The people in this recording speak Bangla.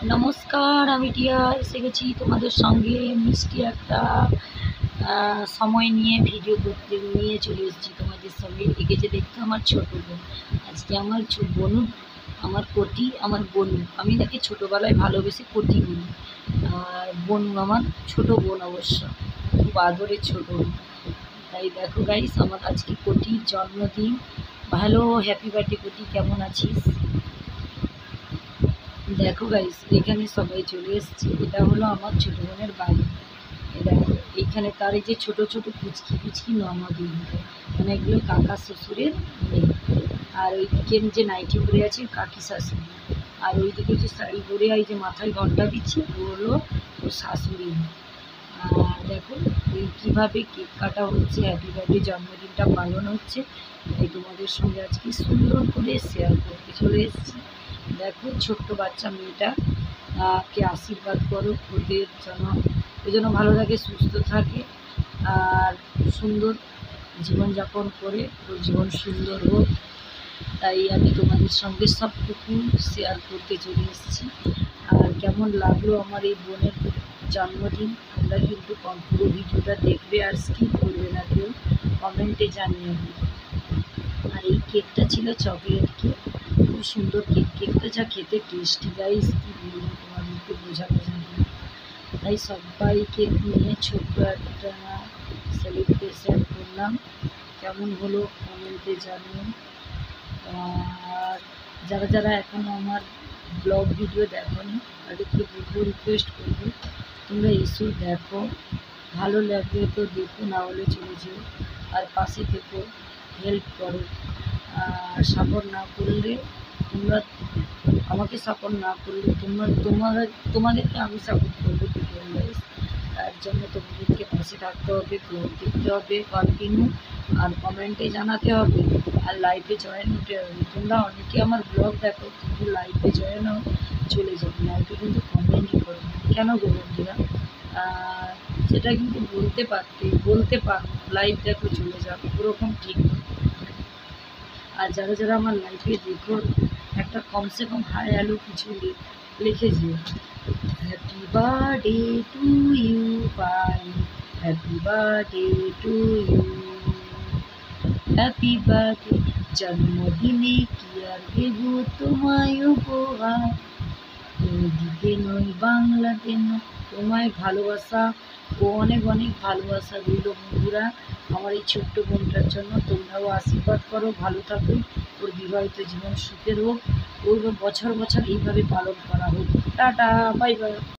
নমস্কার, আমি টিয়া এসে গেছি তোমাদের সঙ্গে মিষ্টি একটা সময় নিয়ে ভিডিও করতে নিয়ে চলে এসেছি তোমাদের সঙ্গে। একে যে দেখতে আমার ছোট বোন, আজকে আমার বনু, আমার কটি, আমার বনু, আমি তাকে ছোটোবেলায় ভালোবেসে কটি বলি। আর বনু আমার ছোট বোন, অবশ্য খুব আদরের ছোট বোন। তাই দেখো গাইস, আমার আজকে কটির জন্মদিন। ভালো, হ্যাপি বার্থডে কটি, কেমন আছিস? দেখো গাইস, এখানে সবাই চলে এসছে। এটা হলো আমার ছোট বোনের বাড়ি। দেখো এইখানে তার এই যে ছোট ছোট কুচকি কুচকি ননদ, মানে এগুলো কাকা শ্বশুরের মেয়ে। আর ওইদিকে যে নাইটি পরে আছে কাকি শাশুড়ি। আর ওইদিকে যে শাড়ি পরে এই যে মাথায় ঘন্টা দিচ্ছে ও হলো ওর শাশুড়ি। আর দেখো এই কীভাবে কেক কাটা হচ্ছে, হ্যাপি বার্থডে জন্মদিনটা পালন হচ্ছে, তাই তোমাদের সঙ্গে আজকে সুন্দর করে শেয়ার করতে চলে এসেছি। দেখো ছোট্ট বাচ্চা মেয়েটা কে আশীর্বাদ করো, ওদের যেন ভালো থাকে, সুস্থ থাকে, আর সুন্দর জীবনযাপন করে ওর জীবন সুন্দর হোক। তাই আমি তোমাদের সঙ্গে সবটুকু শেয়ার করতে চলে এসেছি। আর কেমন লাগলো আমার এই বোনের জন্মদিন, তোমরা কিন্তু পুরো ভিডিওটা দেখবে আর স্কিপ করবে না কেউ, কমেন্টে জানিয়ে দেবে। আর এই কেকটা ছিল চকলেট কেক, খুব সুন্দর কেক। কেকটা যা খেতে টেস্টি গাইস, কী বলবো তোমাদেরকে, বোঝানো যায় না। তাই সবাই কেক নিয়ে ছোট্ট একটা সেলিব্রেশন করলাম। কেমন হলো কমেন্টে জানিও। আর যারা যারা এখনও আমার ব্লগ ভিডিও দেখোনি তাদেরকে বলবো, রিকোয়েস্ট করবো তোমরা এসো, দেখো, ভালো লাগবে তো দেখো, না হলে চলে যেও। আর পাশে থেকো, হেল্প করো। আর সাপোর্ট না করলে তোমরা আমাকে সাপোর্ট না করলে তোমাদেরকে আমি সাপোর্ট করবো কী করলে। তার জন্য তোমাদেরকে পাশে থাকতে হবে, ব্লগ দেখতে হবে কন্টিনিউ, আর কমেন্টে জানাতে হবে, আর লাইভে জয়েন হতে হবে। তোমরা অনেকে আমার ব্লগ দেখো কিন্তু লাইভে জয়েন চলে যাবে, লাইভে কিন্তু কমেন্টই করো কেন গো বন্ধুরা? সেটা কিন্তু বলতে পারো লাইভ দেখো চলে যাও, ওরকম ঠিক না। আর যারা যারা আমার লাইফে দেখো একটা কমসে কম হাই হ্যালো কিছু লিখে যেও। হ্যাপি বার্থডে টু ইউ পাই, happy birthday to you, happy birthday. জন্মদিনে কি আর দেব তোমায় উপহার, ওদিকে নয় বাংলাতে নয়, তোমায় ভালোবাসা ও অনেক অনেক ভালোবাসা রইল বন্ধুরা আমার এই ছোট্ট বোনটার জন্য। তোমরাও আশীর্বাদ করো, ভালো থাকো, ওর বিবাহিত জীবন সুখের হোক, ওর বছর বছর এইভাবে পালন করা হোক। Tata, bye bye.